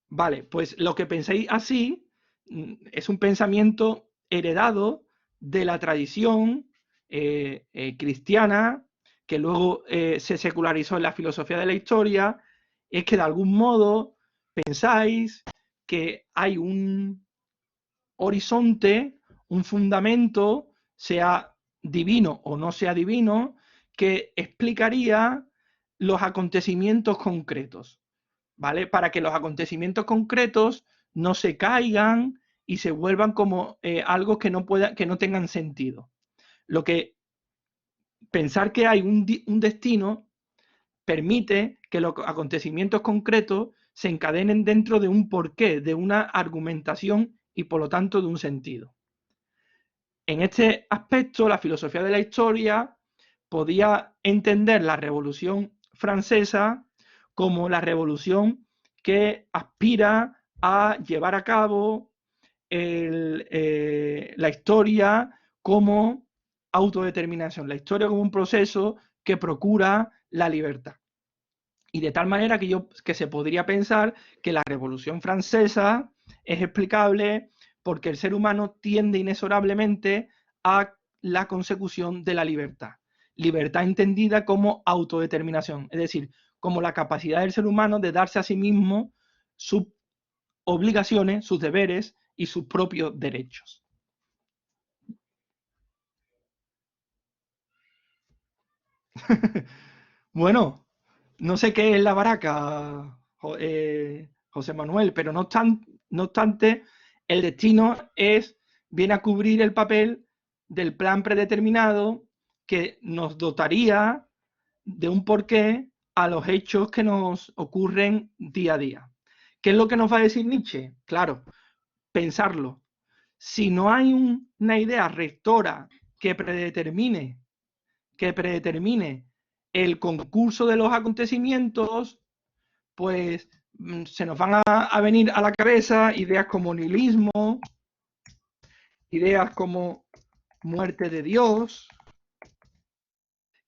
vale, pues lo que pensáis así es un pensamiento heredado de la tradición cristiana, que luego se secularizó en la filosofía de la historia. Es que de algún modo pensáis que hay un horizonte, un fundamento, sea divino o no sea divino, que explicaría los acontecimientos concretos, ¿vale? Para que los acontecimientos concretos no se caigan y se vuelvan como algo que no tengan sentido. Lo que pensar que hay un destino permite que los acontecimientos concretos se encadenen dentro de un porqué, de una argumentación y por lo tanto de un sentido. En este aspecto, la filosofía de la historia podía entender la Revolución Francesa como la revolución que aspira a llevar a cabo la historia como autodeterminación, la historia como un proceso que procura la libertad. Y de tal manera que se podría pensar que la Revolución Francesa es explicable porque el ser humano tiende inexorablemente a la consecución de la libertad. Libertad entendida como autodeterminación, es decir, como la capacidad del ser humano de darse a sí mismo sus obligaciones, sus deberes y sus propios derechos. Bueno, no sé qué es la baraca, José Manuel, pero no obstante, el destino viene a cubrir el papel del plan predeterminado que nos dotaría de un porqué a los hechos que nos ocurren día a día. ¿Qué es lo que nos va a decir Nietzsche? Claro, pensarlo. Si no hay una idea rectora que predetermine el concurso de los acontecimientos, pues se nos van a venir a la cabeza ideas como nihilismo, ideas como muerte de Dios.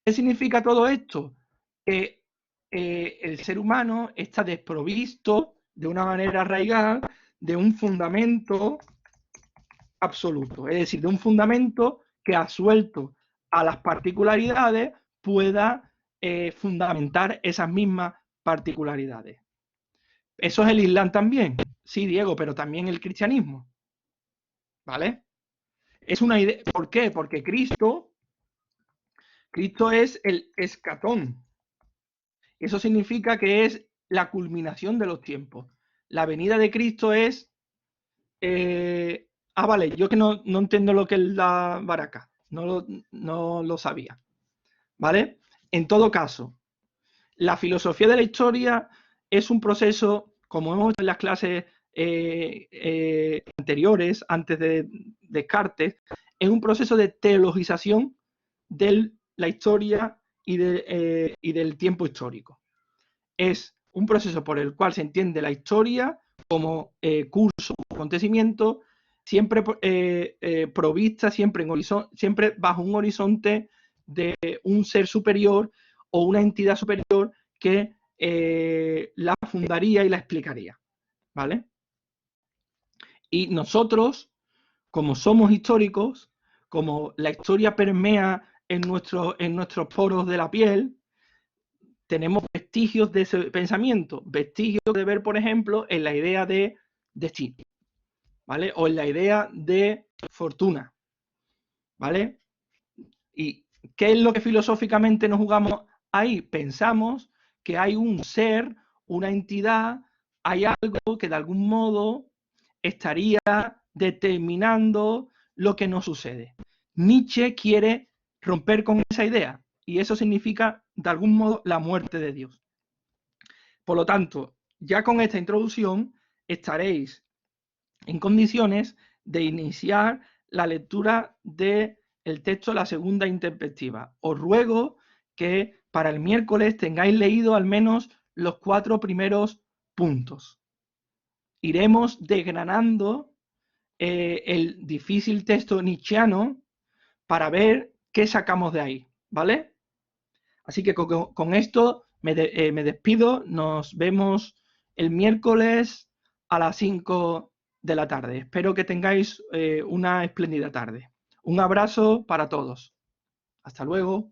¿Qué significa todo esto? Que el ser humano está desprovisto de una manera arraigada de un fundamento absoluto, es decir, de un fundamento que asuelto a las particularidades pueda fundamentar esas mismas particularidades. ¿Eso es el Islam también? Sí, Diego, pero también el cristianismo, ¿vale? Es una idea. ¿Por qué? Porque Cristo es el escatón. Eso significa que es la culminación de los tiempos. La venida de Cristo es vale, yo que no entiendo lo que es la baraca, no lo sabía, ¿vale? En todo caso, la filosofía de la historia es un proceso, como hemos visto en las clases anteriores, antes de Descartes, es un proceso de teologización de la historia y del tiempo histórico. Es un proceso por el cual se entiende la historia como curso, acontecimiento siempre provista, siempre bajo un horizonte de un ser superior o una entidad superior que la fundaría y la explicaría, ¿vale? Y nosotros, como somos históricos, como la historia permea en nuestros poros de la piel, tenemos vestigios de ese pensamiento, vestigios de ver, por ejemplo, en la idea de destino, ¿vale? O en la idea de fortuna, ¿vale? ¿Y qué es lo que filosóficamente nos jugamos ahí? Pensamos que hay un ser, una entidad, hay algo que de algún modo estaría determinando lo que nos sucede. Nietzsche quiere romper con esa idea y eso significa, de algún modo, la muerte de Dios. Por lo tanto, ya con esta introducción estaréis en condiciones de iniciar la lectura del texto La segunda introspectiva. Os ruego que para el miércoles tengáis leído al menos los 4 primeros puntos. Iremos desgranando el difícil texto nietzscheano para ver qué sacamos de ahí, ¿vale? Así que con esto me despido, nos vemos el miércoles a las 5 de la tarde. Espero que tengáis una espléndida tarde. Un abrazo para todos. Hasta luego.